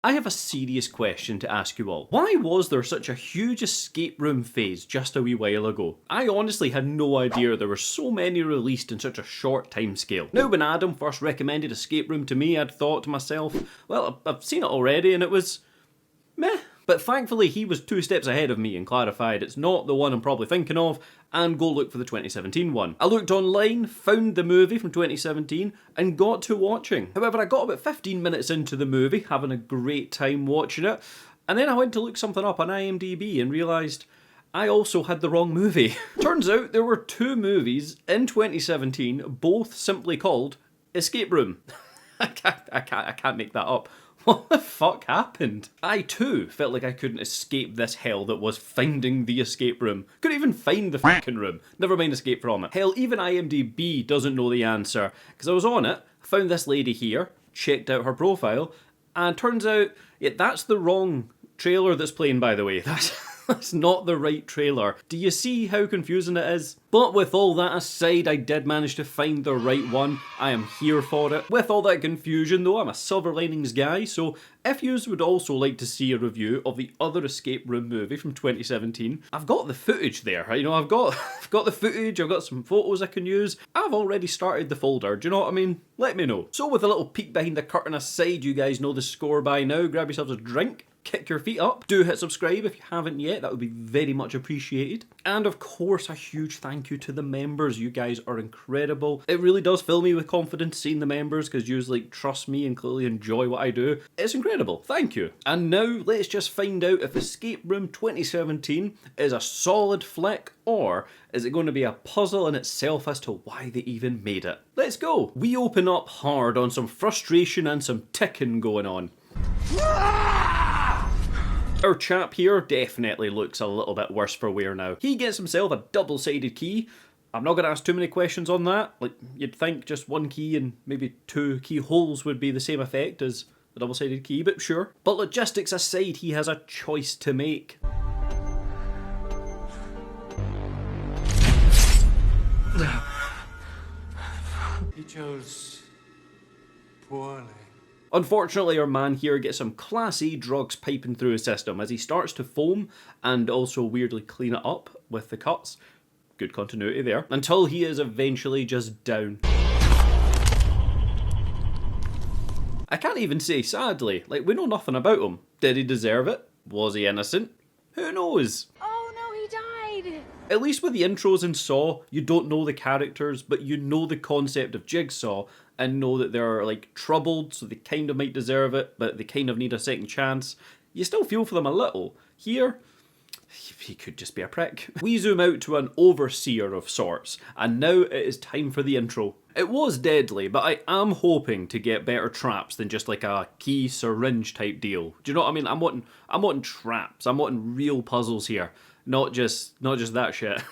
I have a serious question to ask you all. Why was there such a huge escape room phase just a wee while ago? I honestly had no idea there were so many released in such a short time scale. Now when Adam first recommended Escape Room to me, I'd thought to myself, well, I've seen it already and it was meh. But thankfully he was 2 steps ahead of me and clarified it's not the one I'm probably thinking of, and go look for the 2017 one. I looked online, found the movie from 2017, and got to watching. However, I got about 15 minutes into the movie, having a great time watching it, and then I went to look something up on IMDb and realised I also had the wrong movie. Turns out there were 2 movies in 2017, both simply called Escape Room. I can't make that up. What the fuck happened? I too felt like I couldn't escape this hell that was finding the escape room. Couldn't even find the fucking room. Never mind escape from it. Hell, even IMDb doesn't know the answer. Because I was on it, found this lady here, checked out her profile, and turns out, yeah, that's the wrong trailer that's playing, by the way. That's not the right trailer. Do you see how confusing it is? But with all that aside, I did manage to find the right one. I am here for it. With all that confusion though, I'm a silver linings guy, so if yous would also like to see a review of the other escape room movie from 2017, I've got the footage there. You know, I've got the footage, I've got some photos I can use. I've already started the folder, do you know what I mean? Let me know. So with a little peek behind the curtain aside, you guys know the score by now. Grab yourselves a drink. Kick your feet up. Do hit subscribe if you haven't yet, that would be very much appreciated. And of course, a huge thank you to the members. You guys are incredible. It really does fill me with confidence seeing the members because you like trust me and clearly enjoy what I do. It's incredible. Thank you. And now let's just find out if Escape Room 2017 is a solid flick or is it going to be a puzzle in itself as to why they even made it. Let's go. We open up hard on some frustration and some ticking going on. Our chap here definitely looks a little bit worse for wear now. He gets himself a double-sided key. I'm not going to ask too many questions on that. Like, you'd think just 1 key and maybe 2 keyholes would be the same effect as a double-sided key, but sure. But logistics aside, he has a choice to make. He chose poorly. Unfortunately, our man here gets some Class A drugs piping through his system as he starts to foam and also weirdly clean it up with the cuts. Good continuity there. Until he is eventually just down. I can't even say sadly, like we know nothing about him. Did he deserve it? Was he innocent? Who knows? Oh no, he died! At least with the intros in Saw, you don't know the characters, but you know the concept of Jigsaw and know that they're like troubled, so they kind of might deserve it, but they kind of need a second chance. You still feel for them a little. Here, he could just be a prick. We zoom out to an overseer of sorts, and now it is time for the intro. It was deadly, but I am hoping to get better traps than just like a key syringe type deal. Do you know what I mean? I'm wanting traps. I'm wanting real puzzles here, not just that shit.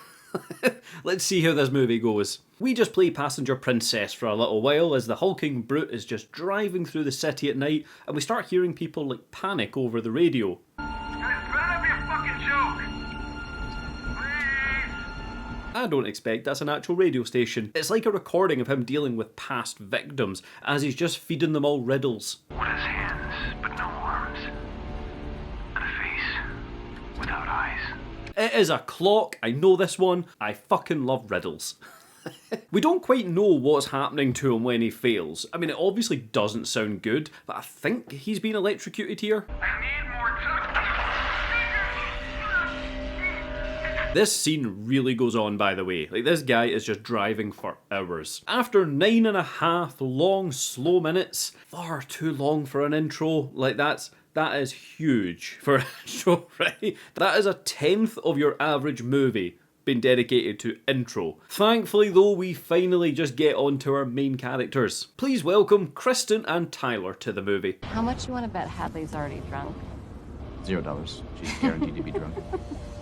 Let's see how this movie goes. We just play passenger princess for a little while as the hulking brute is just driving through the city at night and we start hearing people like panic over the radio. I don't expect that's an actual radio station. It's like a recording of him dealing with past victims as he's just feeding them all riddles. What has hands but no arms? And a face without eyes? It is a clock, I know this one. I fucking love riddles. We don't quite know what's happening to him when he fails. I mean, it obviously doesn't sound good, but I think he's been electrocuted here. I need more time. This scene really goes on, by the way. Like, this guy is just driving for hours. After 9.5 long, slow minutes, far too long for an intro, like that is huge for an intro, right? That is 1/10 of your average movie been dedicated to intro. Thankfully though, we finally just get on to our main characters. Please welcome Christin and Tyler to the movie. How much you want to bet Hadley's already drunk? $0. She's guaranteed to be drunk.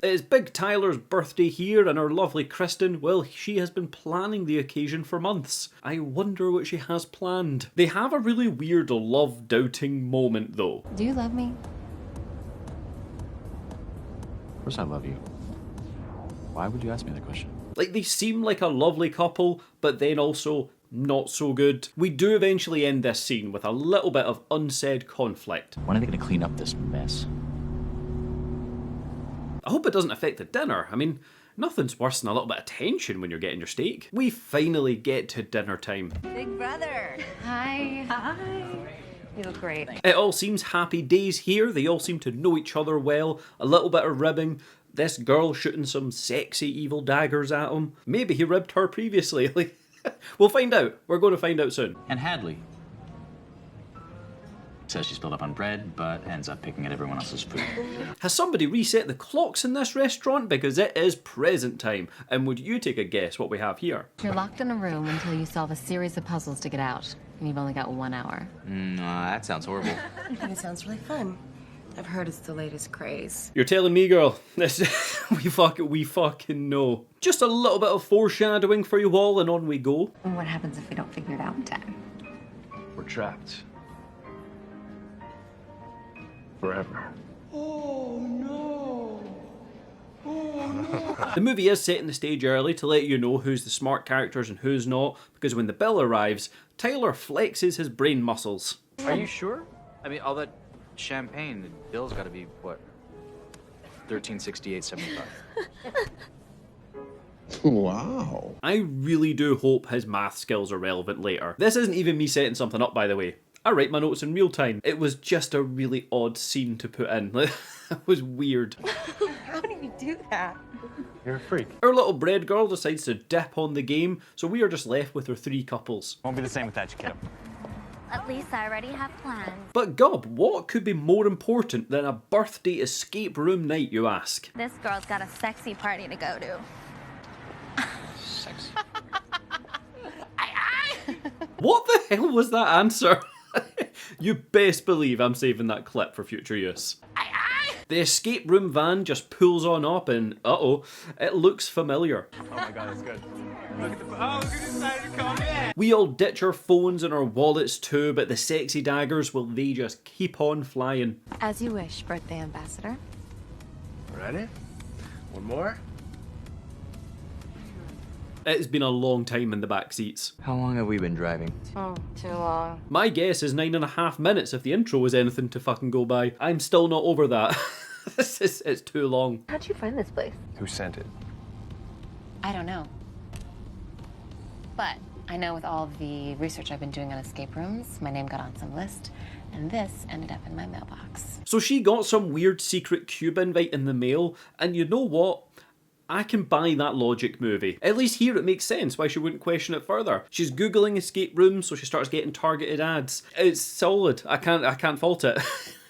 It is Big Tyler's birthday here and our lovely Christin, well, she has been planning the occasion for months. I wonder what she has planned. They have a really weird love-doubting moment though. Do you love me? Of course I love you. Why would you ask me that question? Like, they seem like a lovely couple, but then also not so good. We do eventually end this scene with a little bit of unsaid conflict. When are they gonna clean up this mess? I hope it doesn't affect the dinner. I mean, nothing's worse than a little bit of tension when you're getting your steak. We finally get to dinner time. Big brother. Hi. Hi. You look great. It all seems happy days here. They all seem to know each other well. A little bit of ribbing. This girl shooting some sexy evil daggers at him. Maybe he ribbed her previously. Like, we'll find out. We're going to find out soon. And Hadley says she spilled up on bread, but ends up picking at everyone else's food. Has somebody reset the clocks in this restaurant? Because it is present time. And would you take a guess what we have here? You're locked in a room until you solve a series of puzzles to get out. And you've only got 1 hour. That sounds horrible. It sounds really fun. I've heard it's the latest craze. You're telling me, girl. This we fucking know. Just a little bit of foreshadowing for you all, and on we go. And what happens if we don't figure it out in time? We're trapped. Forever. The movie is setting the stage early to let you know who's the smart characters and who's not, because when the bill arrives, Tyler flexes his brain muscles. Are you sure? I mean, all that champagne, the bill's gotta be, what, $1368.75. Wow. I really do hope his math skills are relevant later. This isn't even me setting something up, by the way. I write my notes in real time. It was just a really odd scene to put in. It was weird. How do you do that? You're a freak. Our little bread girl decides to dip on the game, so we are just left with our 3 couples. Won't be the same without you, kiddo. At least I already have plans. But Gub, what could be more important than a birthday escape room night, you ask? This girl's got a sexy party to go to. Sexy. What the hell was that answer? You best believe I'm saving that clip for future use. The escape room van just pulls on up and, uh-oh, it looks familiar. Oh my god, that's good. Look at this side of the car. Yeah. We all ditch our phones and our wallets too, but the sexy daggers, well, they just keep on flying. As you wish, birthday ambassador. Ready? One more? It's been a long time in the back seats. How long have we been driving? Oh, too long. My guess is 9.5 minutes if the intro is anything to fucking go by. I'm still not over that. It's too long. How'd you find this place? Who sent it? I don't know. But I know with all the research I've been doing on escape rooms, my name got on some list, and this ended up in my mailbox. So she got some weird secret cube invite in the mail, and you know what? I can buy that logic movie. At least here it makes sense why she wouldn't question it further. She's Googling escape rooms, so she starts getting targeted ads. It's solid. I can't fault it.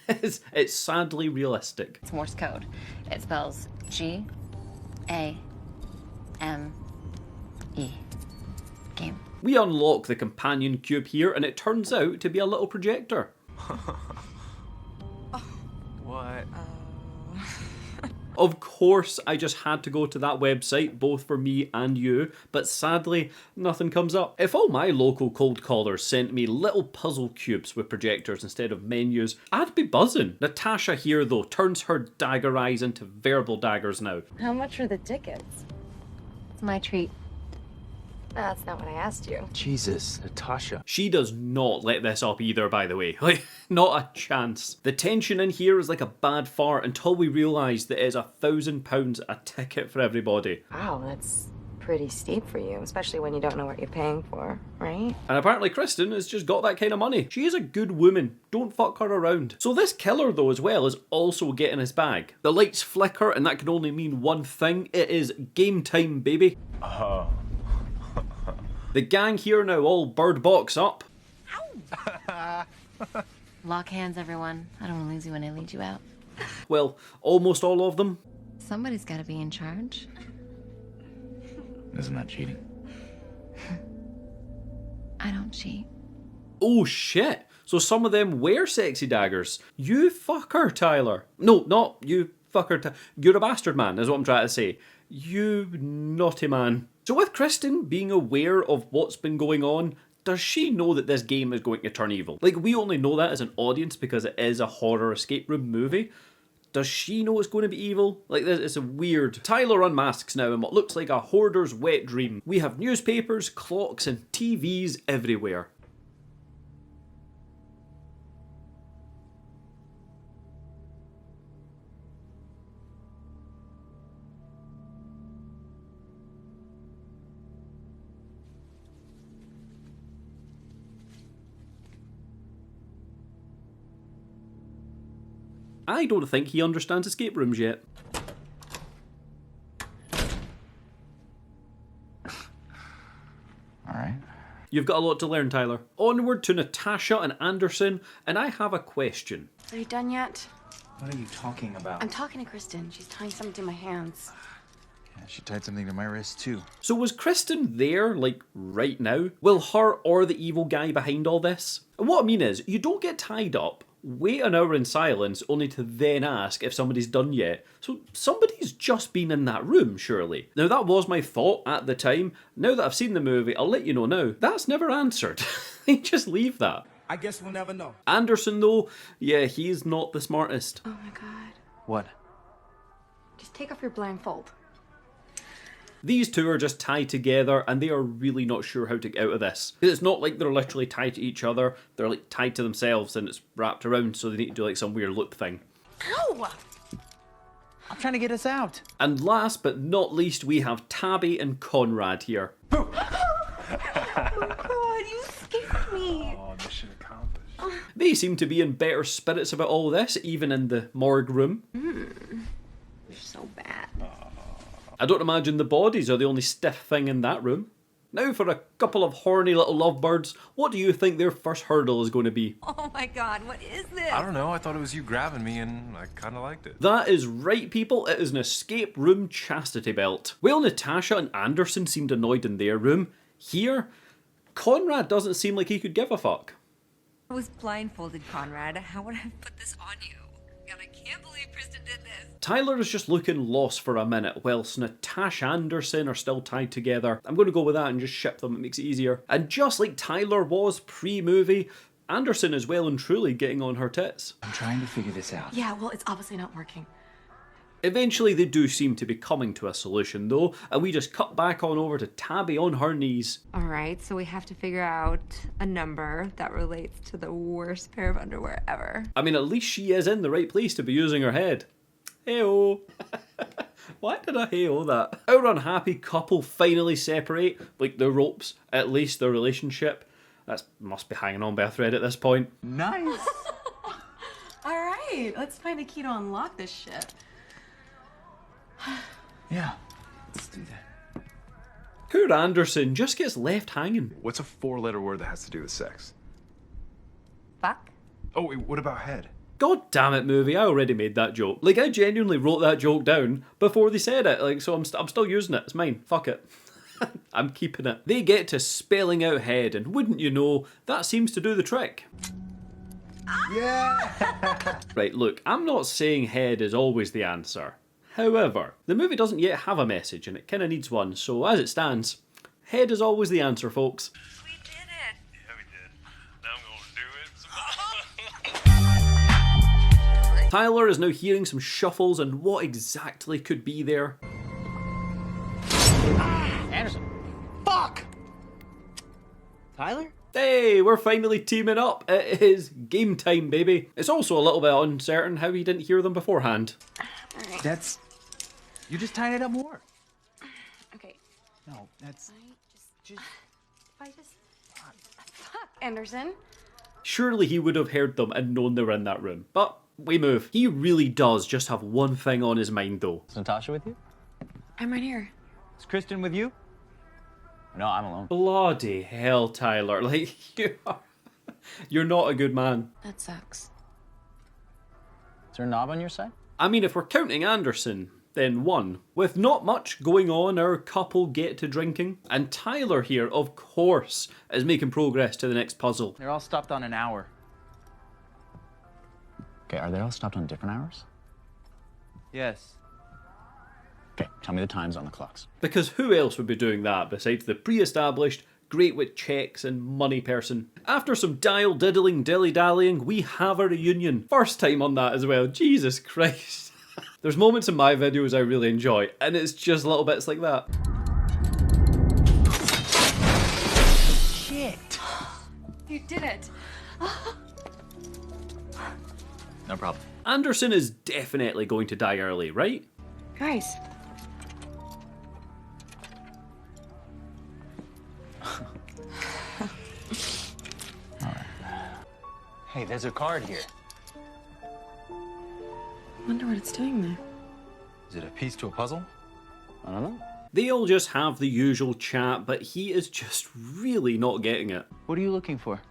It's sadly realistic. It's Morse code. It spells G-A-M-E. Game. We unlock the companion cube here, and it turns out to be a little projector. What? Of course, I just had to go to that website, both for me and you, but sadly, nothing comes up. If all my local cold callers sent me little puzzle cubes with projectors instead of menus, I'd be buzzing. Natasha here, though, turns her dagger eyes into verbal daggers now. How much are the tickets? It's my treat. That's not what I asked you. Jesus, Natasha. She does not let this up either, by the way. Like, not a chance. The tension in here is like a bad fart until we realise that it's £1,000 a ticket for everybody. Wow, that's pretty steep for you, especially when you don't know what you're paying for, right? And apparently Christin has just got that kind of money. She is a good woman. Don't fuck her around. So this killer, though, as well, is also getting his bag. The lights flicker, and that can only mean one thing. It is game time, baby. The gang here now all bird box up. Lock hands, everyone. I don't want to lose you when I lead you out. Well, almost all of them. Somebody's got to be in charge. Isn't that cheating? I don't cheat. Oh shit. So some of them were sexy daggers. You fucker, Tyler. No, not you fucker. You're a bastard man, is what I'm trying to say. You naughty man. So with Christin being aware of what's been going on, does she know that this game is going to turn evil? Like, we only know that as an audience because it is a horror escape room movie. Does she know it's going to be evil? Like, this, it's a weird. Tyler unmasks now in what looks like a hoarder's wet dream. We have newspapers, clocks, and TVs everywhere. I don't think he understands escape rooms yet. Alright. You've got a lot to learn, Tyler. Onward to Natasha and Anderson, and I have a question. Are you done yet? What are you talking about? I'm talking to Christin. She's tying something to my hands. Yeah, she tied something to my wrist too. So was Christin there, like, right now? Will her or the evil guy behind all this? And what I mean is, you don't get tied up, wait an hour in silence, only to then ask if somebody's done yet. So somebody's just been in that room, surely. Now that was my thought at the time. Now that I've seen the movie, I'll let you know now. That's never answered. They just leave that. I guess we'll never know. Anderson though, yeah, he's not the smartest. Oh my god. What? Just take off your blindfold. These two are just tied together and they are really not sure how to get out of this. It's not like they're literally tied to each other, they're like tied to themselves and it's wrapped around, so they need to do like some weird loop thing. Ow! I'm trying to get us out. And last but not least, we have Tabby and Conrad here. Oh god, you scared me. Oh, mission accomplished. They seem to be in better spirits about all this, even in the morgue room. You're so bad. I don't imagine the bodies are the only stiff thing in that room. Now for a couple of horny little lovebirds, what do you think their first hurdle is going to be? Oh my god, what is this? I don't know. I thought it was you grabbing me, and I kind of liked it. That is right, people. It is an escape room chastity belt. Well, Natasha and Anderson seemed annoyed in their room. Here, Conrad doesn't seem like he could give a fuck. I was blindfolded, Conrad. How would I have put this on you? God, I can't believe Christin did this. Tyler is just looking lost for a minute, whilst Natasha and Anderson are still tied together. I'm going to go with that and just ship them, it makes it easier. And just like Tyler was pre-movie, Anderson is well and truly getting on her tits. I'm trying to figure this out. Yeah, well, it's obviously not working. Eventually they do seem to be coming to a solution though, and we just cut back on over to Tabby on her knees. Alright, so we have to figure out a number that relates to the worst pair of underwear ever. I mean, at least she is in the right place to be using her head. Hey-oh. Why did I hey-oh that? Our unhappy couple finally separate, like the ropes, at least their relationship. That must be hanging on by a thread at this point. Nice! Alright, let's find a key to unlock this shit. Yeah, let's do that. Poor Anderson just gets left hanging. What's a 4-letter word that has to do with sex? Fuck? Oh, wait, what about head? God damn it, movie, I already made that joke. Like, I genuinely wrote that joke down before they said it, like, so I'm still using it. It's mine. Fuck it. I'm keeping it. They get to spelling out head, and wouldn't you know, that seems to do the trick. Yeah! Right, look, I'm not saying head is always the answer. However, the movie doesn't yet have a message, and it kinda needs one, so as it stands, head is always the answer, folks. We did it! Yeah, we did. Now I'm gonna do it. Tyler is now hearing some shuffles, and what exactly could be there? Anderson. Fuck! Tyler? Hey, we're finally teaming up. It is game time, baby. It's also a little bit uncertain how he didn't hear them beforehand. Alright. That's... You just tied it up more. Okay. No, that's... Fuck, Anderson. Surely he would have heard them and known they were in that room. But we move. He really does just have one thing on his mind though. Is Natasha with you? I'm right here. Is Christin with you? No, I'm alone. Bloody hell, Tyler. Like, you're not a good man. That sucks. Is there a knob on your side? I mean, if we're counting Anderson, then one. With not much going on, our couple get to drinking. And Tyler here, of course, is making progress to the next puzzle. They're all stopped on an hour. Okay, are they all stopped on different hours? Yes. Okay, tell me the times on the clocks. Because who else would be doing that besides the pre-established Great with checks and money person. After some diddling, dilly-dallying, we have a reunion. First time on that as well, Jesus Christ. There's moments in my videos I really enjoy, and it's just little bits like that. Shit! You did it. No problem. Anderson is definitely going to die early, right? Guys. Hey, there's a card here. Wonder what it's doing there. Is it a piece to a puzzle? I don't know. They all just have the usual chat, but he is just really not getting it. What are you looking for?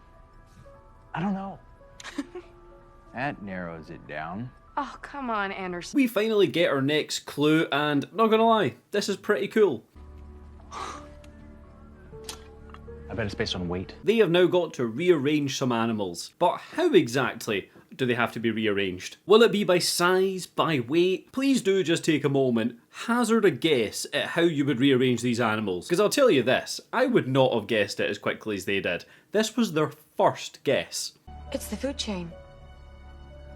I don't know. That narrows it down. Oh, come on, Anderson. We finally get our next clue, and not gonna lie, this is pretty cool. I bet it's based on weight. They have now got to rearrange some animals, but how exactly do they have to be rearranged? Will it be by size, by weight? Please do just take a moment, hazard a guess at how you would rearrange these animals. Because I'll tell you this, I would not have guessed it as quickly as they did. This was their first guess. It's the food chain.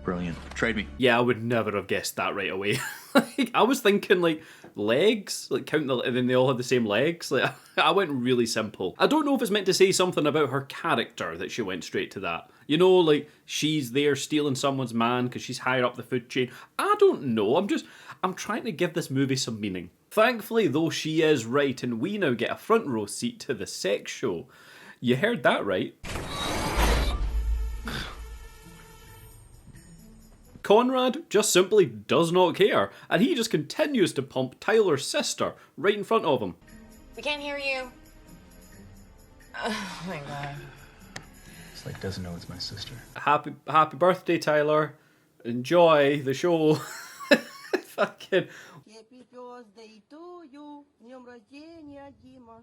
Brilliant. Trade me. Yeah, I would never have guessed that right away. Like, I was thinking like legs, like count the, and then they all had the same legs. Like, I went really simple. I don't know if it's meant to say something about her character that she went straight to that. You know, like she's there stealing someone's man because she's higher up the food chain. I don't know. I'm trying to give this movie some meaning. Thankfully, though, she is right, and we now get a front row seat to the sex show. You heard that right. Conrad just simply does not care, and he just continues to pump Tyler's sister right in front of him. We can't hear you. Oh my god. It's like doesn't know it's my sister. Happy birthday, Tyler. Enjoy the show. Fucking. Happy birthday to you. 괶 Дима.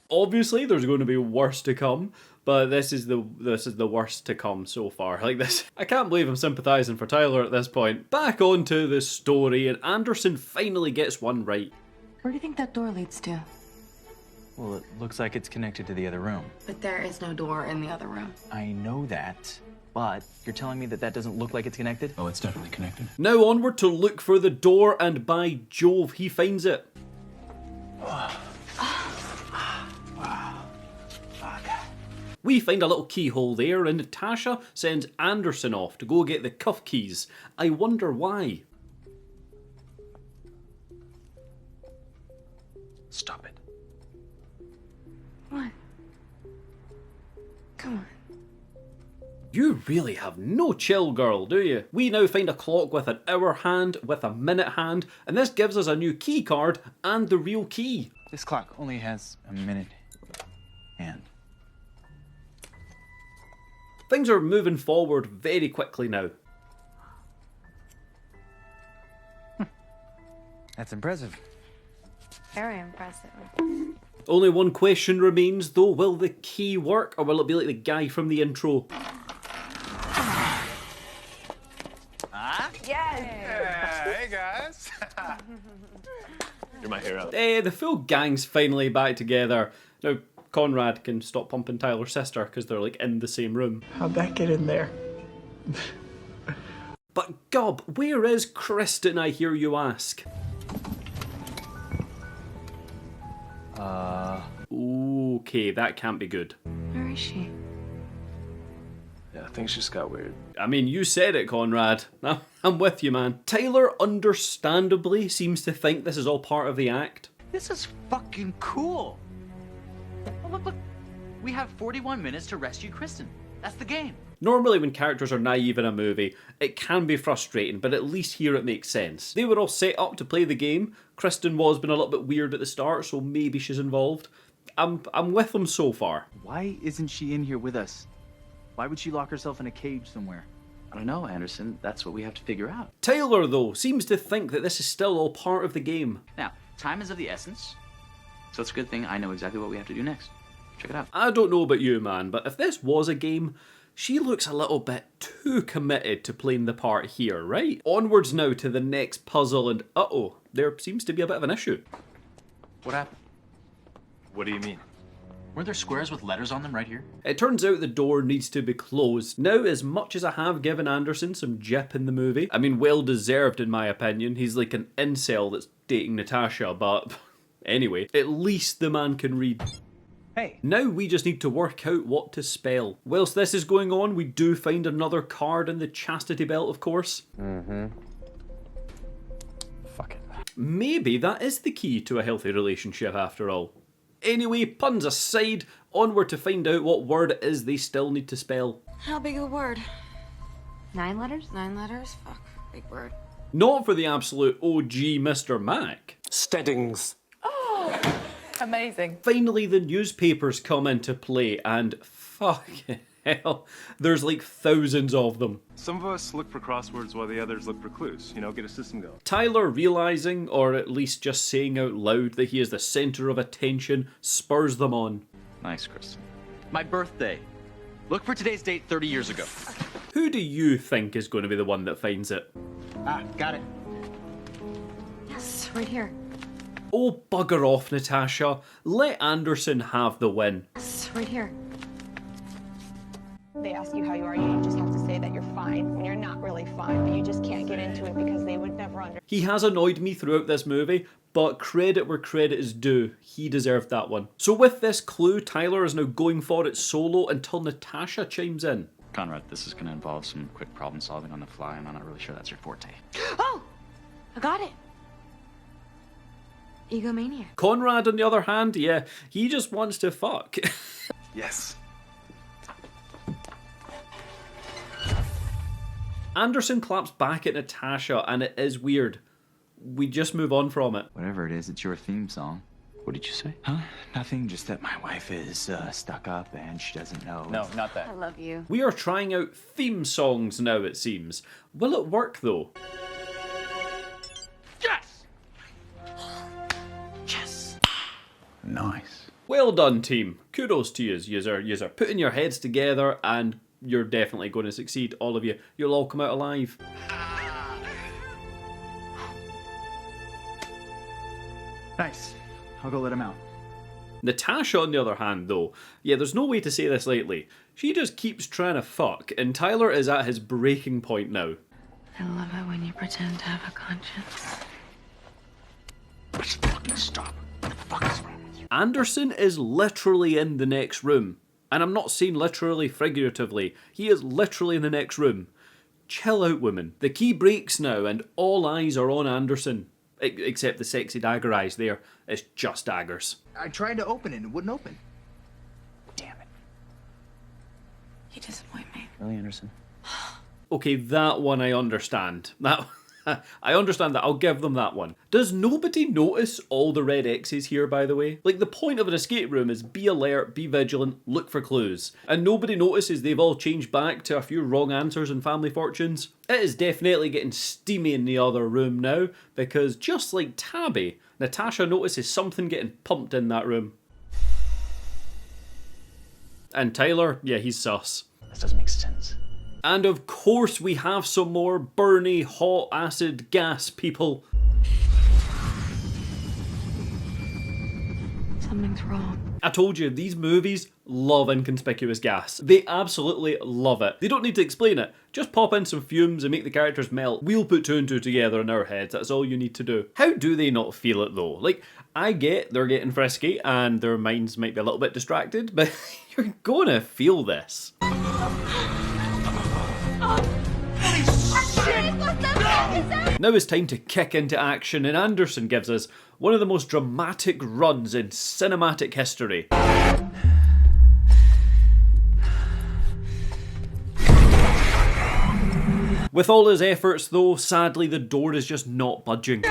Obviously, there's going to be worse to come, but this is the worst to come so far. Like this, I can't believe I'm sympathising for Tyler at this point. Back onto the story, and Anderson finally gets one right. Where do you think that door leads to? Well, it looks like it's connected to the other room. But there is no door in the other room. I know that, but you're telling me that that doesn't look like it's connected? Oh, it's definitely connected. Now onward to look for the door, and by Jove, he finds it. We find a little keyhole there, and Natasha sends Anderson off to go get the cuff keys. I wonder why. Stop it. What? Come on. You really have no chill, girl, do you? We now find a clock with an hour hand, with a minute hand, and this gives us a new key card and the real key. This clock only has a minute hand. Things are moving forward very quickly now. That's impressive. Very impressive. Only one question remains though, will the key work, or will it be like the guy from the intro? Yes! Hey guys! You're my hero. The full gang's finally back together. Now, Conrad can stop pumping Tyler's sister because they're like in the same room. How'd that get in there? But Gub, where is Christin, I hear you ask? Okay, that can't be good. Where is she? Yeah, things just got weird. I mean, you said it, Conrad. I'm with you, man. Tyler understandably seems to think this is all part of the act. This is fucking cool. Oh, look. We have 41 minutes to rescue Christin. That's the game. Normally when characters are naive in a movie, it can be frustrating, but at least here it makes sense. They were all set up to play the game. Christin was being a little bit weird at the start, so maybe she's involved. I'm with them so far. Why isn't she in here with us? Why would she lock herself in a cage somewhere? I don't know, Anderson. That's what we have to figure out. Tyler, though, seems to think that this is still all part of the game. Now, time is of the essence, so it's a good thing I know exactly what we have to do next. Check it out. I don't know about you, man, but if this was a game, she looks a little bit too committed to playing the part here, right? Onwards now to the next puzzle, and uh-oh, there seems to be a bit of an issue. What happened? What do you mean? Were there squares with letters on them right here? It turns out the door needs to be closed. Now, as much as I have given Anderson some jip in the movie, I mean, well deserved in my opinion, he's like an incel that's dating Natasha, but anyway, at least the man can read. Hey. Now we just need to work out what to spell. Whilst this is going on, we do find another card in the chastity belt, of course. Fuck it. Maybe that is the key to a healthy relationship after all. Anyway, puns aside, onward to find out what word it is they still need to spell. How big of a word? 9 letters? 9 letters? Fuck, big word. Not for the absolute OG Mr. Mac. Steadings. Oh, amazing. Finally, the newspapers come into play, and fucking hell, there's like thousands of them. Some of us look for crosswords while the others look for clues. You know, get a system going. Tyler realising, or at least just saying out loud, that he is the centre of attention spurs them on. Nice, Christin. My birthday. Look for today's date 30 years ago. Who do you think is going to be the one that finds it? Ah, got it. Yes, right here. Oh, bugger off, Natasha. Let Anderson have the win. Yes, right here. They ask you how you are, you just have to say that you're fine when you're not really fine, but you just can't get into it because they would never understand. He has annoyed me throughout this movie, but credit where credit is due. He deserved that one. So with this clue, Tyler is now going for it solo until Natasha chimes in. Conrad, this is going to involve some quick problem solving on the fly, and I'm not really sure that's your forte. Oh! I got it. Egomaniac. Conrad, on the other hand, yeah, he just wants to fuck. Yes. Anderson claps back at Natasha, and it is weird. We just move on from it. Whatever it is, it's your theme song. What did you say? Huh? Nothing, just that my wife is stuck up and she doesn't know. No, not that. I love you. We are trying out theme songs now, it seems. Will it work, though? Yes! Yes! Nice. Well done, team. Kudos to yous. Yous are putting your heads together, and you're definitely going to succeed, all of you. You'll all come out alive. Nice. I'll go let him out. Natasha, on the other hand, though, yeah, there's no way to say this lightly. She just keeps trying to fuck, and Tyler is at his breaking point now. I love it when you pretend to have a conscience. Let's fucking stop. What the fuck is wrong with you? Anderson is literally in the next room. And I'm not saying literally figuratively. He is literally in the next room. Chill out, woman. The key breaks now, and all eyes are on Anderson. Except the sexy dagger eyes there. It's just daggers. I tried to open it and it wouldn't open. Damn it. You disappoint me. Really, Anderson? Okay, that one I understand. I understand that. I'll give them that one. Does nobody notice all the red X's here, by the way? Like, the point of an escape room is be alert, be vigilant, look for clues. And nobody notices they've all changed back to a few wrong answers in Family Fortunes. It is definitely getting steamy in the other room now, because just like Tabby, Natasha notices something getting pumped in that room. And Tyler, yeah, he's sus. This doesn't make sense. And of course we have some more Bernie, hot acid, gas people. Something's wrong. I told you, these movies love inconspicuous gas. They absolutely love it. They don't need to explain it. Just pop in some fumes and make the characters melt. We'll put 2 and 2 together in our heads. That's all you need to do. How do they not feel it though? Like, I get they're getting frisky and their minds might be a little bit distracted, but you're gonna feel this. Now it's time to kick into action, and Anderson gives us one of the most dramatic runs in cinematic history. With all his efforts though, sadly the door is just not budging.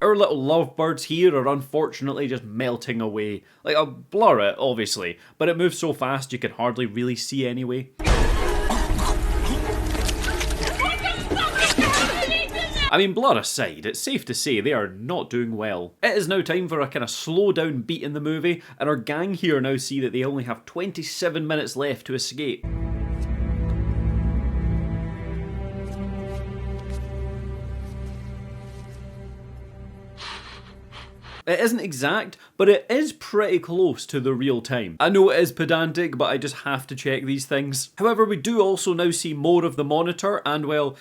Our little lovebirds here are unfortunately just melting away. Like, I'll blur it, obviously, but it moves so fast you can hardly really see anyway. I mean, blur aside, it's safe to say they are not doing well. It is now time for a kind of slow down beat in the movie, and our gang here now see that they only have 27 minutes left to escape. It isn't exact, but it is pretty close to the real time. I know it is pedantic, but I just have to check these things. However, we do also now see more of the Monitor and, well,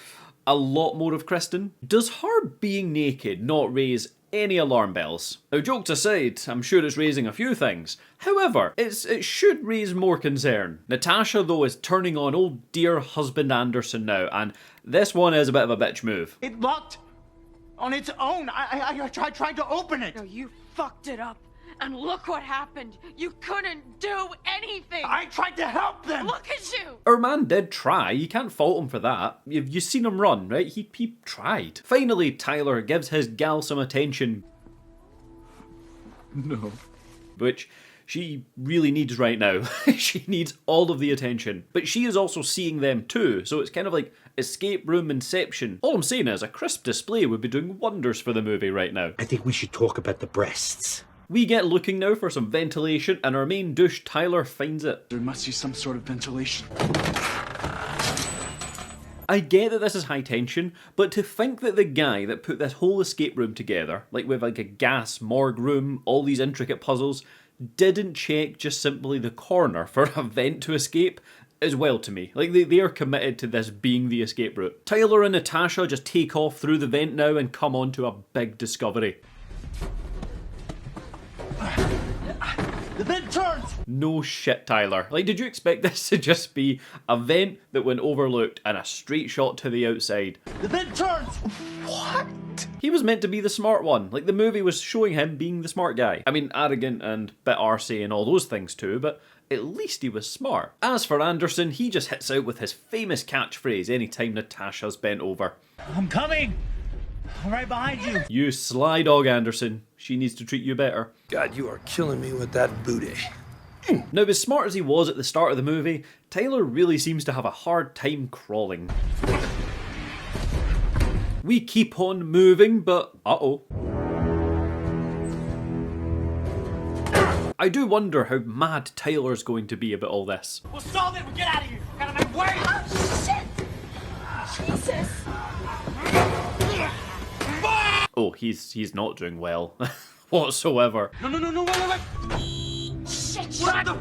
a lot more of Christin. Does her being naked not raise any alarm bells? Now, jokes aside, I'm sure it's raising a few things. However, it should raise more concern. Natasha, though, is turning on old dear husband Anderson now, and this one is a bit of a bitch move. It locked on its own. I tried to open it. No, you fucked it up. And look what happened. You couldn't do anything. I tried to help them. Look at you. Our man did try. You can't fault him for that. You've seen him run, right? He tried. Finally, Tyler gives his gal some attention. No. Which she really needs right now. She needs all of the attention. But she is also seeing them too, so it's kind of like escape room inception. All I'm saying is a crisp display would be doing wonders for the movie right now. I think we should talk about the breasts. We get looking now for some ventilation, and our main douche, Tyler, finds it. There must be some sort of ventilation. I get that this is high tension, but to think that the guy that put this whole escape room together, like with like a gas morgue room, all these intricate puzzles, didn't check just simply the corner for a vent to escape is well to me. Like they are committed to this being the escape route. Tyler and Natasha just take off through the vent now and come on to a big discovery. The vent turns! No shit, Tyler. Like, did you expect this to just be a vent that went overlooked and a straight shot to the outside? The vent turns! What? He was meant to be the smart one. Like, the movie was showing him being the smart guy. I mean, arrogant and bit arsey and all those things too, but at least he was smart. As for Anderson, he just hits out with his famous catchphrase anytime Natasha's bent over. I'm coming! I'm right behind you. You sly dog, Anderson. She needs to treat you better. God, you are killing me with that booty. Now, as smart as he was at the start of the movie, Tyler really seems to have a hard time crawling. We keep on moving, but uh-oh. I do wonder how mad Tyler's going to be about all this. We'll solve it. We'll get out of here. Get out of my way. Oh, shit. Jesus. Oh, he's not doing well whatsoever. No, wait. Shit. What the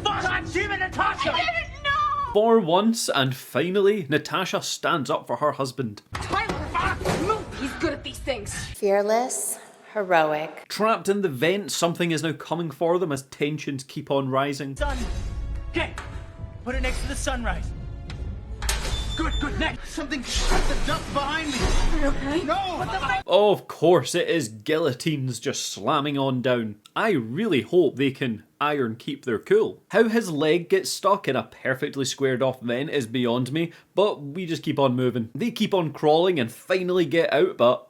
fuck? God damn it, Natasha! I didn't know! For once, and finally, Natasha stands up for her husband. Tyler, move! He's good at these things. Fearless, heroic. Trapped in the vent, something is now coming for them as tensions keep on rising. Sun. Okay, put it next to the sunrise. Good, next. Something shut the duck behind me. Are you okay? No! What the fuck? Oh, of course, it is guillotines just slamming on down. I really hope they can iron keep their cool. How his leg gets stuck in a perfectly squared off vent is beyond me, but we just keep on moving. They keep on crawling and finally get out, but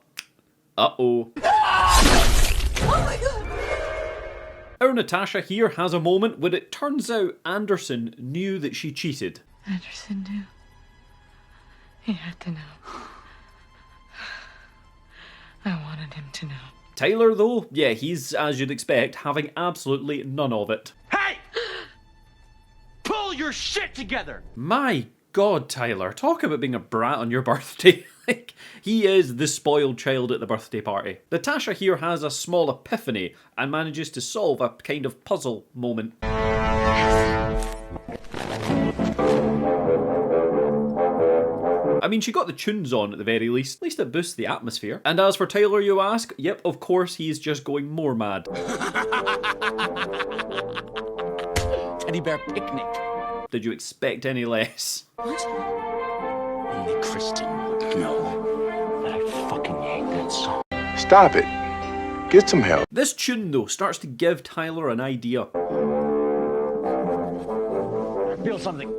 uh-oh. Oh my god! Our Natasha here has a moment where it turns out Anderson knew that she cheated. Anderson knew. He had to know. I wanted him to know. Tyler, though, yeah, he's, as you'd expect, having absolutely none of it. Hey! Pull your shit together! My God, Tyler, talk about being a brat on your birthday. Like, he is the spoiled child at the birthday party. Natasha here has a small epiphany and manages to solve a kind of puzzle moment. I mean, she got the tunes on at the very least. At least it boosts the atmosphere. And as for Tyler, you ask? Yep, of course, he's just going more mad. Teddy bear picnic. Did you expect any less? What? Only Christin would know that I fucking hate that song. Stop it. Get some help. This tune, though, starts to give Tyler an idea. I feel something.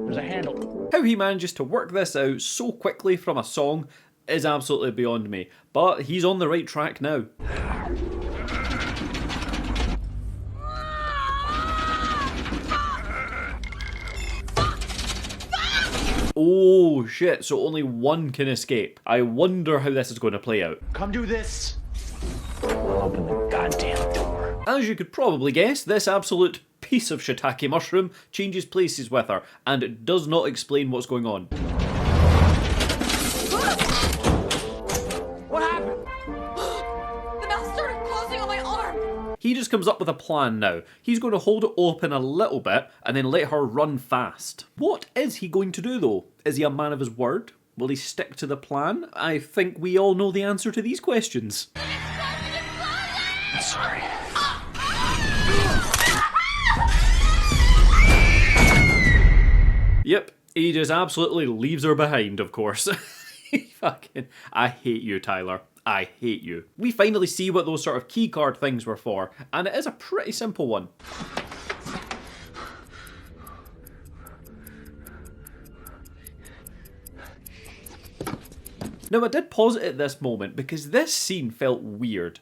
There's a handle. How he manages to work this out so quickly from a song is absolutely beyond me. But he's on the right track now. Oh shit, so only one can escape. I wonder how this is going to play out. Come do this. I'll open the goddamn door. As you could probably guess, this absolute piece of shiitake mushroom changes places with her, and it does not explain what's going on. What happened? The mouth started closing on He just comes up with a plan now. He's going to hold it open a little bit and then let her run fast. What is he going to do though? Is he a man of his word? Will he stick to the plan? I think we all know the answer to these questions. I'm sorry. Yep, he just absolutely leaves her behind, of course. I hate you, Tyler. I hate you. We finally see what those sort of keycard things were for, and it is a pretty simple one. Now, I did pause it at this moment because this scene felt weird.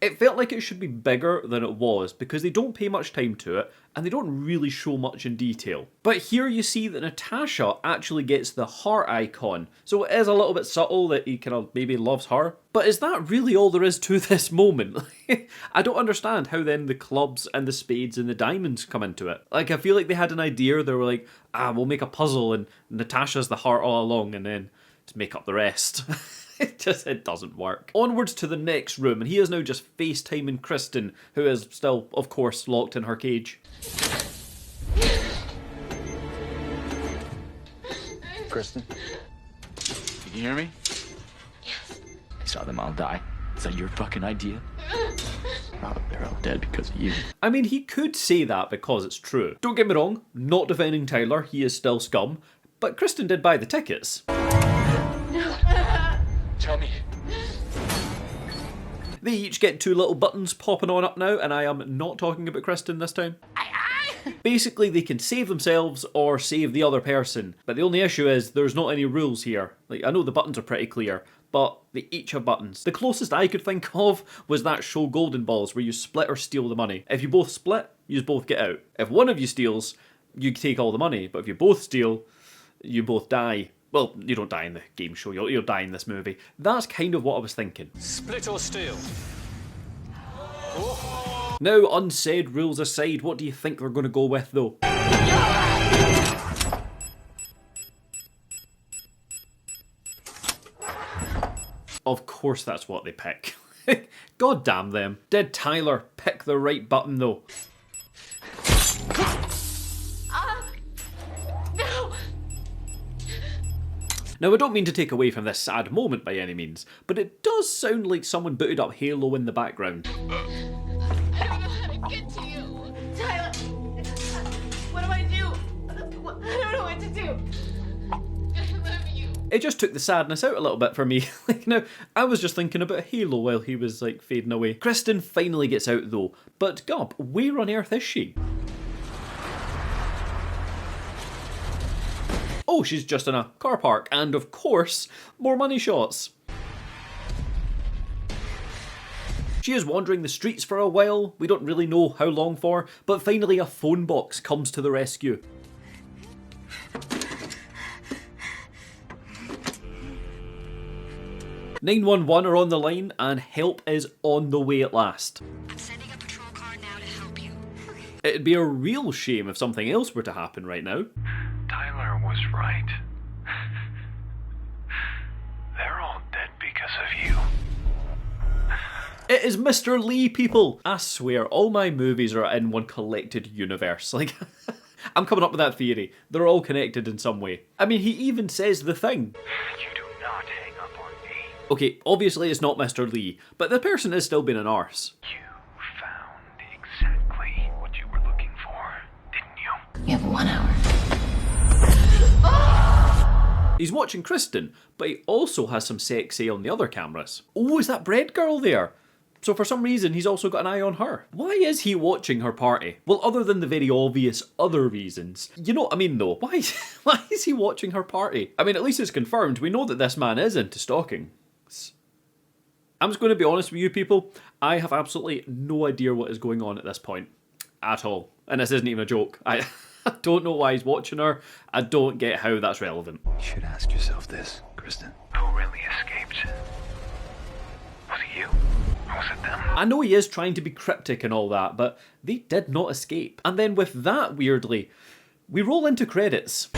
It felt like it should be bigger than it was because they don't pay much time to it and they don't really show much in detail. But here you see that Natasha actually gets the heart icon, so it is a little bit subtle that he kind of maybe loves her. But is that really all there is to this moment? I don't understand how then the clubs and the spades and the diamonds come into it. Like, I feel like they had an idea, they were like, we'll make a puzzle and Natasha's the heart all along and then just make up the rest. It doesn't work. Onwards to the next room, and he is now just FaceTiming Christin, who is still, of course, locked in her cage. Christin? Did you hear me? Yes. I saw them all die. Is that your fucking idea? Oh, they're all dead because of you. I mean, he could say that because it's true. Don't get me wrong, not defending Tyler, he is still scum, but Christin did buy the tickets. Tell me. They each get 2 little buttons popping on up now, and I am not talking about Christin this time. Basically, they can save themselves or save the other person, but the only issue is there's not any rules here. Like, I know the buttons are pretty clear, but they each have buttons. The closest I could think of was that show Golden Balls, where you split or steal the money. If you both split, you both get out. If one of you steals, you take all the money, but if you both steal, you both die. Well, you don't die in the game show, you'll die in this movie. That's kind of what I was thinking. Split or steal? Now, unsaid rules aside, what do you think they're going to go with, though? Of course that's what they pick. God damn them. Did Tyler pick the right button, though? Now, I don't mean to take away from this sad moment by any means, but it does sound like someone booted up Halo in the background. I don't know how to get to you. Tyler, what do I do? I don't know what to do. I love you. It just took the sadness out a little bit for me. Now, I was just thinking about Halo while he was like fading away. Christin finally gets out though, but Gub, where on earth is she? Oh, she's just in a car park, and of course, more money shots. She is wandering the streets for a while, we don't really know how long for, but finally a phone box comes to the rescue. "911 are on the line, and help is on the way at last." I'm sending a patrol car now to help you. It'd be a real shame if something else were to happen right now. Tyler was right. They're all dead because of you. It is Mr. Lee, people! I swear, all my movies are in one collected universe. Like, I'm coming up with that theory. They're all connected in some way. I mean, he even says the thing. You do not hang up on me. Okay, obviously it's not Mr. Lee, but the person is still being an arse. You found exactly what you were looking for, didn't you? You have 1 hour. He's watching Christin, but he also has some sexy on the other cameras. Oh, is that bread girl there? So for some reason, he's also got an eye on her. Why is he watching her party? Well, other than the very obvious other reasons. You know what I mean, though? Why is he watching her party? I mean, at least it's confirmed. We know that this man is into stalking. I'm just going to be honest with you people. I have absolutely no idea what is going on at this point. At all. And this isn't even a joke. I don't know why he's watching her. I don't get how that's relevant. You should ask yourself this, Christin. Who really escaped? Was it you? Or was it them? I know he is trying to be cryptic and all that, but they did not escape. And then with that, weirdly, we roll into credits.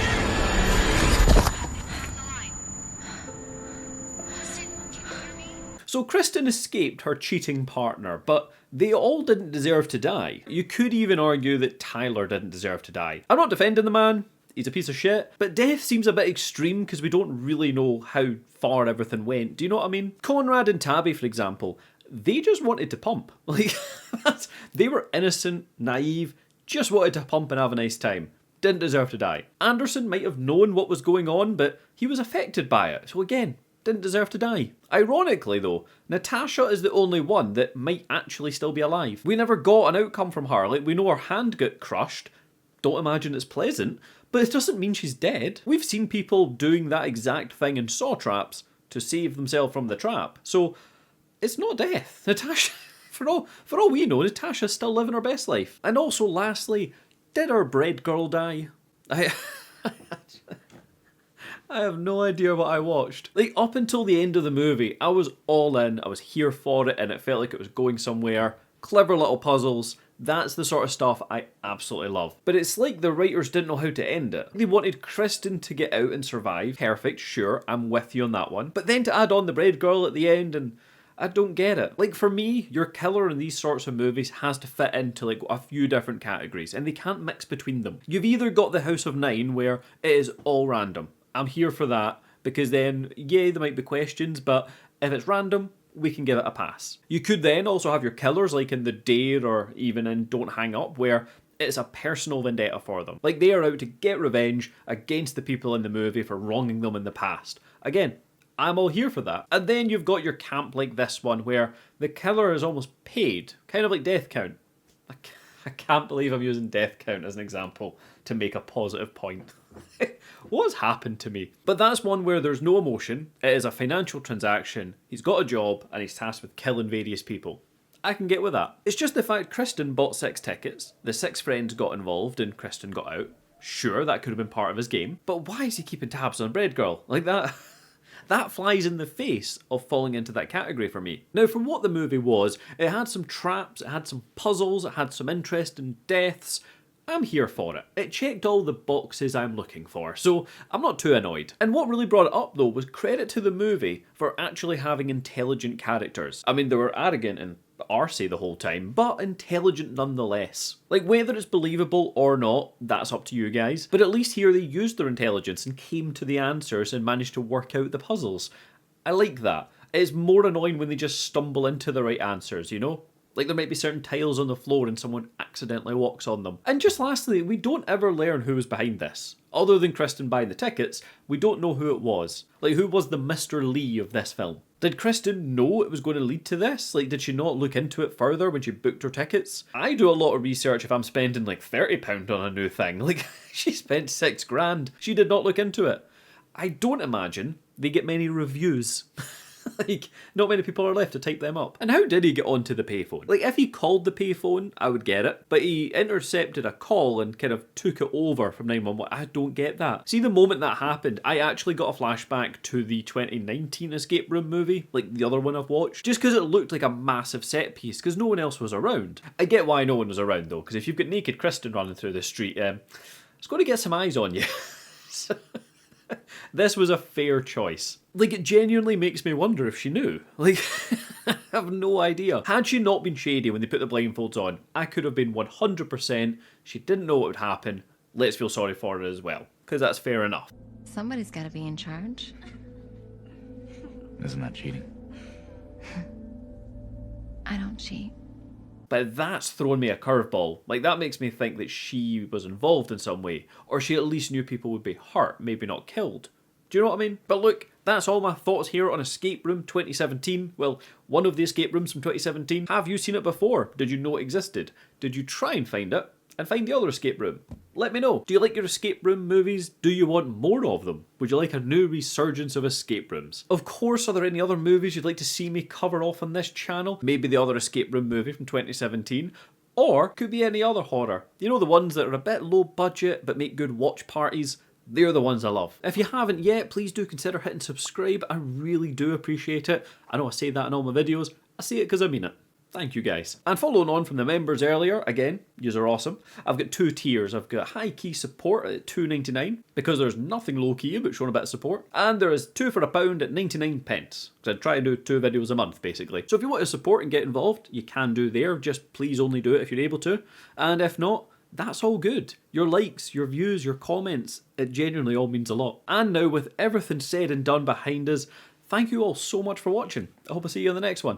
So Christin escaped her cheating partner, but they all didn't deserve to die. You could even argue that Tyler didn't deserve to die. I'm not defending the man, he's a piece of shit, but death seems a bit extreme because we don't really know how far everything went. Do you know what I mean? Conrad and Tabby, for example, they just wanted to pump. Like, they were innocent, naive, just wanted to pump and have a nice time. Didn't deserve to die. Anderson might have known what was going on, but he was affected by it. So again, didn't deserve to die. Ironically though, Natasha is the only one that might actually still be alive. We never got an outcome from her. Like, we know her hand got crushed. Don't imagine it's pleasant, but it doesn't mean she's dead. We've seen people doing that exact thing in saw traps to save themselves from the trap. So it's not death. Natasha, for all we know, Natasha's still living her best life. And also lastly, did our bread girl die? I have no idea what I watched. Like, up until the end of the movie, I was all in, I was here for it, and it felt like it was going somewhere. Clever little puzzles. That's the sort of stuff I absolutely love. But it's like the writers didn't know how to end it. They wanted Christin to get out and survive. Perfect, sure, I'm with you on that one. But then to add on the bread girl at the end, and I don't get it. Like, for me, your killer in these sorts of movies has to fit into like a few different categories, and they can't mix between them. You've either got the House of Nine, where it is all random. I'm here for that, because then, yeah, there might be questions, but if it's random, we can give it a pass. You could then also have your killers, like in The Dare or even in Don't Hang Up, where it's a personal vendetta for them. Like, they are out to get revenge against the people in the movie for wronging them in the past. Again, I'm all here for that. And then you've got your camp like this one, where the killer is almost paid, kind of like Death Count. I can't believe I'm using Death Count as an example to make a positive point. What's happened to me? But that's one where there's no emotion, it is a financial transaction, he's got a job and he's tasked with killing various people. I can get with that. It's just the fact Christin bought 6 tickets, the 6 friends got involved and Christin got out. Sure, that could have been part of his game, but why is he keeping tabs on Bread Girl? Like that... That flies in the face of falling into that category for me. Now, for what the movie was, it had some traps, it had some puzzles, it had some interesting deaths. I'm here for it. It checked all the boxes I'm looking for, so I'm not too annoyed. And what really brought it up though was credit to the movie for actually having intelligent characters. I mean, they were arrogant and arsey the whole time, but intelligent nonetheless. Like, whether it's believable or not, that's up to you guys. But at least here they used their intelligence and came to the answers and managed to work out the puzzles. I like that. It's more annoying when they just stumble into the right answers, you know? Like, there might be certain tiles on the floor and someone accidentally walks on them. And just lastly, we don't ever learn who was behind this. Other than Christin buying the tickets, we don't know who it was. Like, who was the Mr. Lee of this film? Did Christin know it was going to lead to this? Like, did she not look into it further when she booked her tickets? I do a lot of research if I'm spending like £30 on a new thing. Like, she spent £6,000. She did not look into it. I don't imagine they get many reviews. Like, not many people are left to type them up. And how did he get onto the payphone? Like, if he called the payphone, I would get it. But he intercepted a call and kind of took it over from 911. I don't get that. See, the moment that happened, I actually got a flashback to the 2019 Escape Room movie, like the other one I've watched, just because it looked like a massive set piece, because no one else was around. I get why no one was around, though, because if you've got naked Christin running through the street, it's going to get some eyes on you. So, this was a fair choice. Like, it genuinely makes me wonder if she knew. Like, I have no idea. Had she not been shady when they put the blindfolds on, I could have been 100% she didn't know what would happen. Let's feel sorry for her as well, because that's fair enough. Somebody's got to be in charge. Isn't that cheating? I don't cheat. But that's thrown me a curveball. Like, that makes me think that she was involved in some way, or she at least knew people would be hurt, maybe not killed. Do you know what I mean? But look, that's all my thoughts here on Escape Room 2017. Well, one of the escape rooms from 2017. Have you seen it before? Did you know it existed? Did you try and find it? And find the other escape room? Let me know. Do you like your escape room movies? Do you want more of them? Would you like a new resurgence of escape rooms? Of course, are there any other movies you'd like to see me cover off on this channel? Maybe the other escape room movie from 2017. Or could be any other horror. You know, the ones that are a bit low budget but make good watch parties? They're the ones I love. If you haven't yet, please do consider hitting subscribe. I really do appreciate it. I know I say that in all my videos. I say it because I mean it. Thank you guys. And following on from the members earlier, again, yous are awesome. I've got 2 tiers. I've got high key support at £2.99 because there's nothing low key about showing a bit of support. And there is 2 for £1 at 99 pence. Because I try to do 2 videos a month basically. So if you want to support and get involved, you can do there. Just please only do it if you're able to. And if not, that's all good. Your likes, your views, your comments, it genuinely all means a lot. And now with everything said and done behind us, thank you all so much for watching. I hope I see you in the next one.